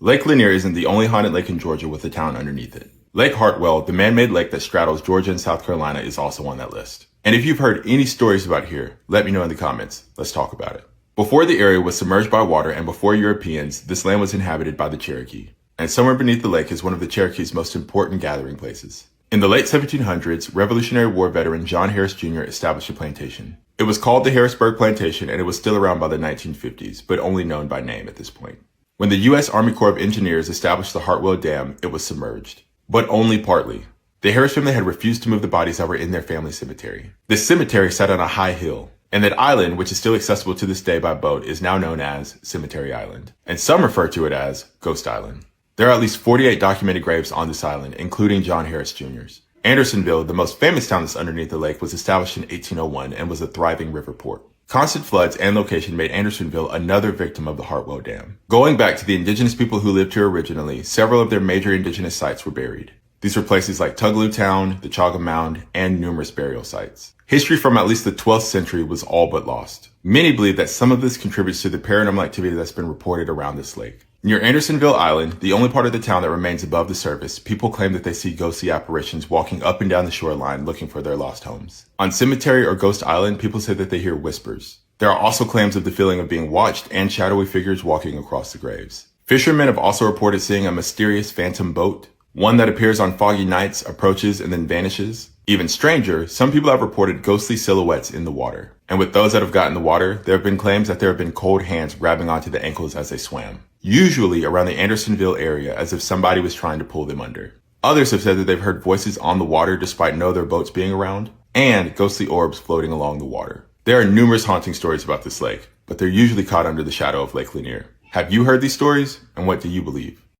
Lake Lanier isn't the only haunted lake in Georgia with a town underneath it. Lake Hartwell, the man-made lake that straddles Georgia and South Carolina, is also on that list. And if you've heard any stories about here, let me know in the comments. Let's talk about it. Before the area was submerged by water and before Europeans, this land was inhabited by the Cherokee. And somewhere beneath the lake is one of the Cherokee's most important gathering places. In the late 1700s, Revolutionary War veteran John Harris Jr. established a plantation. It was called the Harrisburg Plantation, and it was still around by the 1950s, but only known by name at this point. When the U.S. Army Corps of Engineers established the Hartwell Dam, it was submerged. But only partly. The Harris family had refused to move the bodies that were in their family cemetery. This cemetery sat on a high hill, and that island, which is still accessible to this day by boat, is now known as Cemetery Island. And some refer to it as Ghost Island. There are at least 48 documented graves on this island, including John Harris Jr.'s. Andersonville, the most famous town that's underneath the lake, was established in 1801 and was a thriving river port. Constant floods and location made Andersonville another victim of the Hartwell Dam. Going back to the indigenous people who lived here originally, several of their major indigenous sites were buried. These were places like Tugaloo Town, the Chaga Mound, and numerous burial sites. History from at least the 12th century was all but lost. Many believe that some of this contributes to the paranormal activity that's been reported around this lake. Near Andersonville Island, the only part of the town that remains above the surface, people claim that they see ghostly apparitions walking up and down the shoreline looking for their lost homes. On Cemetery or Ghost Island, people say that they hear whispers. There are also claims of the feeling of being watched and shadowy figures walking across the graves. Fishermen have also reported seeing a mysterious phantom boat, one that appears on foggy nights, approaches, and then vanishes. Even stranger, some people have reported ghostly silhouettes in the water. And with those that have gotten in the water, there have been claims that there have been cold hands grabbing onto the ankles as they swam. Usually around the Andersonville area, as if somebody was trying to pull them under. Others have said that they've heard voices on the water despite no other boats being around, and ghostly orbs floating along the water. There are numerous haunting stories about this lake, but they're usually caught under the shadow of Lake Lanier. Have you heard these stories, and what do you believe?